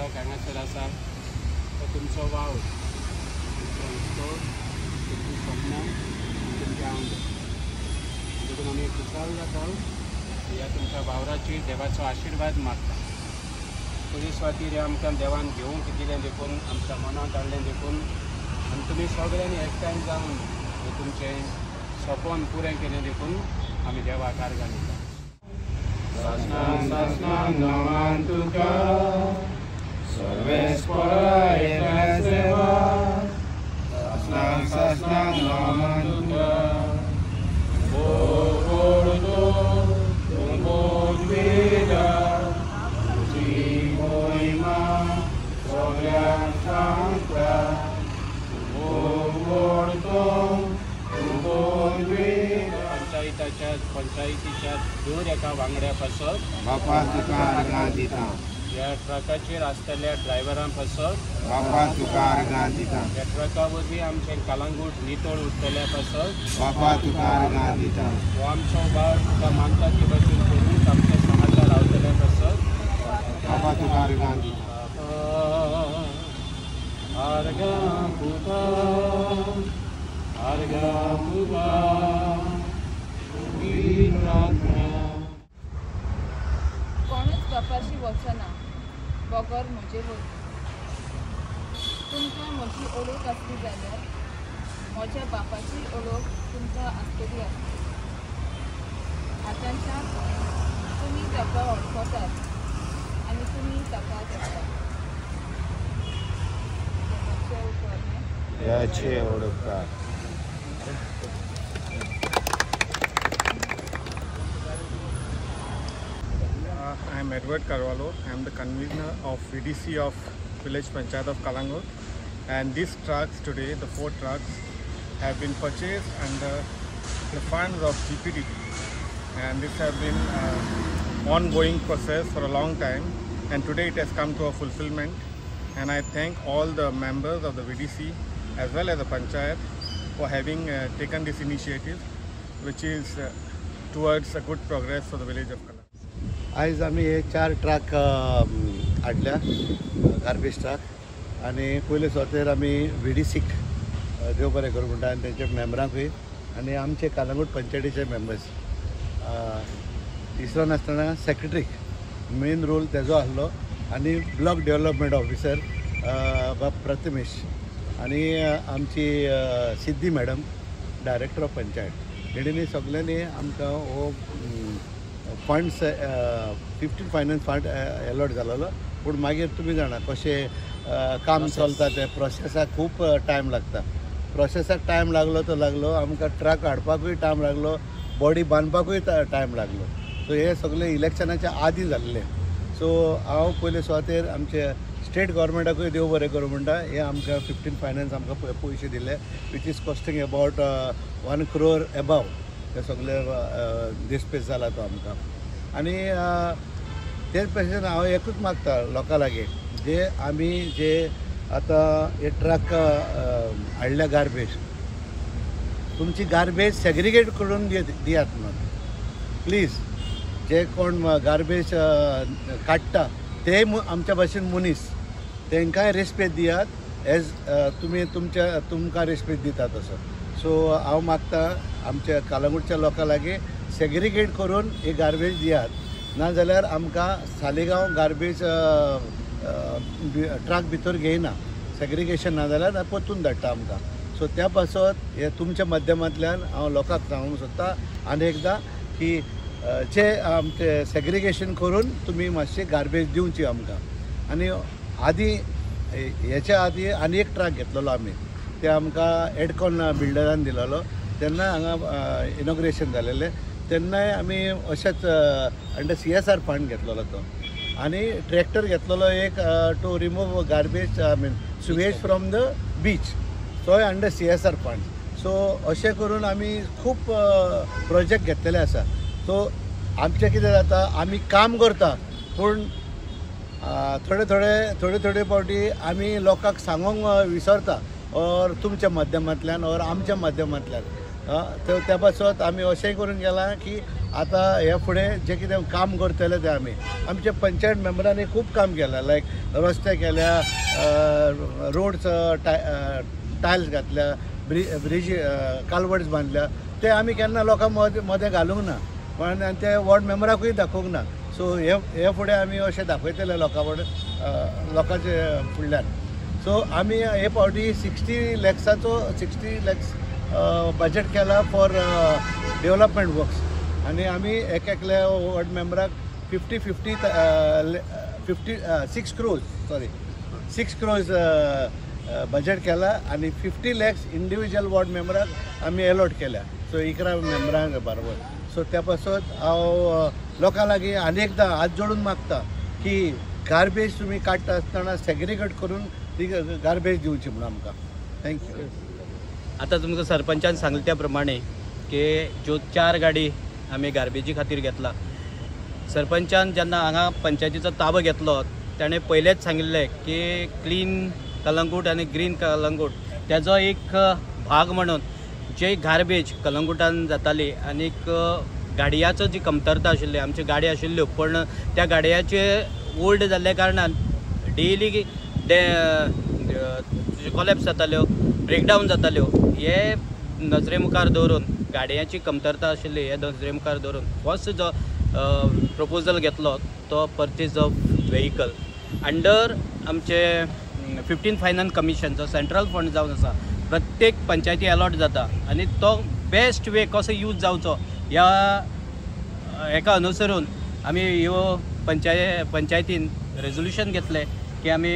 Truck हांगासर आसा तो तुमचो वाव तुमचो हुस्को तुमची स्वप्नां तुमचे आंग देखून आमी खुशाल जाता ह्या तुमच्या वावराची देवाचो आशिर्वाद मागता पुलीस वातीर आमकां देवान घेवंक दिलें देखून आमच्या मनांत हाडलें देखून आनी तुमी सगळ्यांनी एकठांय जावन तुमचें सपन पुरें केलें देखून आमी देवाक आर्गां दिता सासणां सासणां नांवान तुका सर्वेस पळय सेवा सासणां सासणां नांवान तुका पंचायतीच्या दर एका वांगड्या पासत बापा तुका आर्गां दिता ह्या ट्रकाचेर आसतल्या ड्रायव्हरां पासत बापा तुका आर्गां दिता ह्या ट्रका वरवीं आमचें कलांगूट नितळ उरतल्या पासत बापा तुका आर्गां दिता हो आमचो भाव तुका मानता ती भाशेन करून आमच्या समाजात रावतल्या पासत बापा तुका आर्गां दिता आर्गां पुता आर्गां पुता कोणूच बापाशी वचना बगर म्हजे वयता तुमकां म्हजी ओळख आसली जाल्यार म्हज्या बापाची ओळख तुमकां आसतली आसतली आतांच्यान तुमी ताका वळखतात आनी तुमी ताका घेतात याचे ओळखकार I am Edward Carvalho. I am the convener of VDC of Village Panchayat of Kalangut, and these trucks today, the 4 trucks, have been purchased under the funds of GPDP, and this has been an ongoing process for a long time, and today it has come to a fulfillment. And I thank all the members of the VDC as well as the Panchayat for having taken this initiative, which is towards a good progress for the village of Kalangut. आयज आमी हे 4 truck हाडल्या garbage truck आनी पयले सुवातेर आमी VDCक देव बरें करूं म्हणटा आनी तेंच्या मेंबरांकूय आनी आमचे कलंगूट पंचायतीचे मेंबर्स इसरो नासतना सेक्रेटरीक मेन रोल तेजो आसलो आनी ब्लॉक डेव्हलपमेंट ऑफिसर बाब प्रथमेश आनी आमची सिद्धी मॅडम डायरेक्टर ऑफ पंचायत हेणींनी सगळ्यांनी आमकां हो फंड्स 15 फायनान्स फंड अलॉट जालोलो पूण मागीर तुमी जाणा कशें काम चलता तें प्रोसेसाक खूब टायम लागता प्रोसेसाक टायम लागलो तो लागलो आमकां ट्रक हाडपाकूय टायम लागलो बॉडी बांदपाकूय टायम लागलो सो हे सगळें इलेक्शनाच्या आदीं जाल्लें सो हांव पयले सुवातेर आमचे स्टेट गव्हर्मेंटाकूय देव बरें करूं म्हणटा हे आमकां 15 फायनान्स आमकां पयशे दिले which is costing about 1 crore एबाव ते सगळे डिस्पेस जाला तो आमकां आनी तेच भशेन हांव एकूच मागता लोकां लागीं जे आमी जे आतां हे ट्रक हाडल्या गार्बेज तुमची गार्बेज सेग्रिगेट करून दियात म्हणून प्लीज जे कोण गार्बेज काडटा ते आमच्या भाशेन मनीस तांकांय रेस्पेद दियात एज तुमी तुमकां रेस्पेद दिता तसो सो हांव मागता आमच्या कलंगूटच्या लोकां लागीं सेग्रिगेट करून ही गार्बेज दियात नाजाल्यार आमकां सालेगांव गार्बेज ट्रक भितर घेयना सेग्रिगेशन नाजाल्यार परतून धाडटा आमकां सो त्या पासत हे तुमच्या माध्यमांतल्यान हांव लोकांक सांगूंक सोदता आनी एकदां की जे आमचे सेग्रिगेशन करून तुमी मातशें गार्बेज दिवची आमकां आनी आदीं हेच्या आदीं आनी एक ट्रक घेतलेलो आमी ते आमकां एडकॉन बिल्डरान दिलेलो तेन्ना हांगा इनॉग्रेशन जालेलें तेन्नाय आमी अशेंच अंडर CSR फंड घेतलेलो तो आनी ट्रॅक्टर घेतलेलो एक to remove garbage I mean sewage from the beach तोय अंडर CSR फंड सो अशें करून आमी खूब प्रोजेक्ट घेतलेले आसा सो आमचें कितें जाता आमी काम करता पूण थोडे फावटी आमी लोकांक सांगूंक विसरता और तुमच्या माध्यमांतल्यान और आमच्या माध्यमांतल्यान त्या पासत आमी अशेंय करून गेलां की आता ह्या फुडें जें कितें काम करतले तें आमचे पंचायत मेंबरांनी खूब काम केलां, लायक रस्ते केल्या, रोड्स टायल्स घातल्या, ब्रिज कालवर्ड्स बांदल्या, ते आमी केन्ना लोकां मदें घालूंक ना, पण ते वॉर्ड मेंबराकूय दाखोवंक ना. सो हे फुडें आमी अशें दाखयतले लोकांचे फुडल्यान. सो आमी हे फावटी 60 lakhs बजेट केला फॉर डेव्हलपमेंट वर्क्स, आनी आमी एकल्या वॉर्ड मेंबराक 6 crores बजेट केला, आनी 50 lakhs इंडिविज्युअल वॉर्ड मेंबराक आमी अलॉट केल्या. सो 11 मेंबरांक बरोबर. सो त्या पासून हांव लोकां लागीं आनी एकदां हात जोडून मागता की गार्बेज तुमी काडटा आसतना सेग्रिगेट करून ती गार्बेज दिवची म्हणून आमकां. थँक्यू. आता तुमकां सरपंचान सांगले त्या प्रमाणे की ज्यो 4 गाडी आमी गार्बेजी खातीर घेतला. सरपंचान जेन्ना हांगा पंचायतीचो ताबो घेतलो ताणें पयलेंच सांगिल्लें की क्लीन कलंगूट आनी ग्रीन कलंगूट तेजो एक भाग म्हणून जे गार्बेज कलंगूटान जाताली आनीक गाडयांचो जी कमतरता आशिल्ली, आमच्यो गाडी आशिल्ल्यो पण त्या गाडयांचे ओल्ड जाल्ल्या कारणान डेली कॉलेप्स जाताल्यो, ब्रेकडावन जाताल्यो. हे नजरे मुखार दवरून गाडयांची कमतरता आशिल्ली हे नजरे मुखार दवरून फर्स्ट जो प्रपोजल घेतलो तो परचेज ऑफ व्हेहिकल अंडर आमचे 15 फायनान्स कमिशन जो सेंट्रल फंड जावन आसा, प्रत्येक पंचायती अलॉट जाता आनी तो बेस्ट वे कसो यूज जावचो हेका अनुसरून आमी ह्यो पंचायतीन रेजोल्युशन घेतले की आमी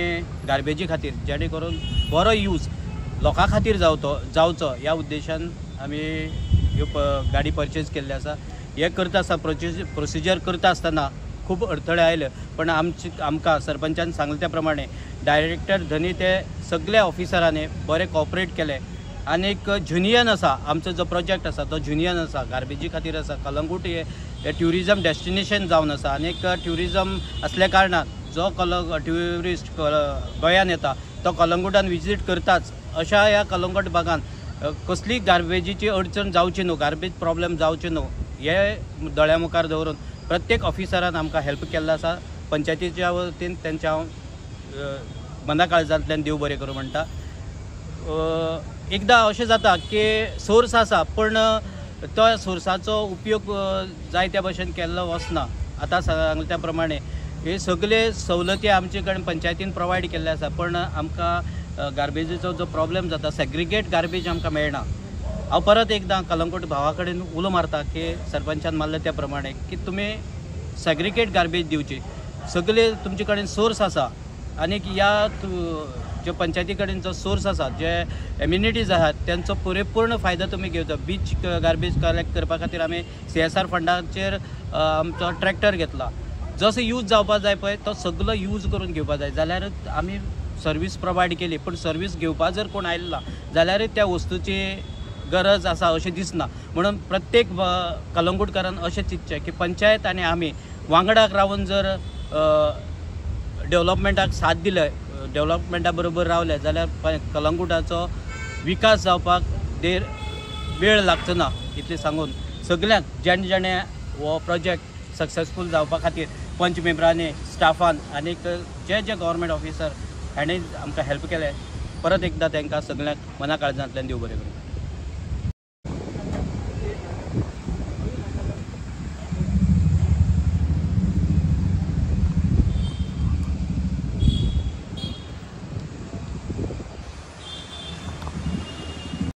गार्बेजी खातीर जेणे करून बरो यूज लोकां खातीर जावचो ह्या उद्देशान आमी ह्यो गाडी परचेज केल्ली आसा. हे करता आसतना प्रोसिजर करता आसतना खूब अडथळे आयले, पण आमकां सरपंचान सांगले त्या प्रमाणे डायरेक्टर धनी ते सगळ्या ऑफिसरांनी बरें कॉपरेट केले. आनीक जुनियन आसा आमचो जो प्रोजेक्ट आसा तो जुनियन आसा, गार्बेजी खातीर आसा. कलंगूट हे ट्युरिजम डेस्टिनेशन जावन आसा आनीक ट्युरिजम असल्या कारणान जो ट्युरिस्ट गोंयान येता तो कलंगूटान विजीट करताच. अशा ह्या कलंगूट भागान कसली गार्बेजीची अडचण जावची न्हू, गार्बेज प्रॉब्लेम जावचे न्हू हे दोळ्या मुखार दवरून प्रत्येक ऑफिसरान आमकां हेल्प केल्लो आसा. पंचायतीच्या वतीन तेंच्या मना काळजांतल्यान देव बरें करूं म्हणटा. एकदां अशें जाता की सोर्स आसा पण तो सोर्साचो उपयोग जाय त्या भशेन केल्लो वचना. आतां सांगले त्या प्रमाणे हे सगळे सवलती आमचे कडेन पंचायतीन प्रोवायड केल्ले आसा, पण आमकां गार्बेजीचो जो प्रॉब्लेम जाता सेग्रिगेट गार्बेज आमकां मेळना. हांव परत एकदां कलंगूट भावा कडेन उलो मारता की सरपंचान मारले त्या प्रमाणे की तुमी सेग्रिगेट गार्बेज दिवची. सगळे तुमचे कडेन सोर्स आसा आनीक ह्या ज्यो पंचायती कडेन जो सोर्स आसा, जे एम्युनिटीज आहात त्यांचो पुरेपूर्ण फायदो तुमी घेवचो. बीच गार्बेज कलेक्ट करपा खातीर आमी CSR फंडाचेर आमचो ट्रॅक्टर घेतला. जसो यूज जावपा जाय पळय तो सगळो यूज करून घेवपा जाय जाल्यार आमी सर्वीस प्रोवायड केली, पण सर्वीस घेवपा जर कोण आयला जाल्यार त्या वस्तूची गरज आसा अशें दिसना. म्हणून प्रत्येक कलंगूटकारान अशें चिंतचें की पंचायत आनी आमी वांगडाक रावन जर डेव्हलपमेंटाक साथ दिले, डेव्हलपमेंटा बरोबर रावले जाल्यार कलंगूटाचो विकास जावपाक वेळ लागचो ना. इतलें सांगून सगळ्यांक जेणे हो प्रोजेक्ट सक्सेसफूल जावपा खातीर पंच मेंबरांनी, स्टाफान आनीक जे गव्हर्मेंट ऑफिसर हांणी आमकां हेल्प केले, परत एकदां तांकां सगळ्यांक मना काळजांतल्यान देव बरें करूं.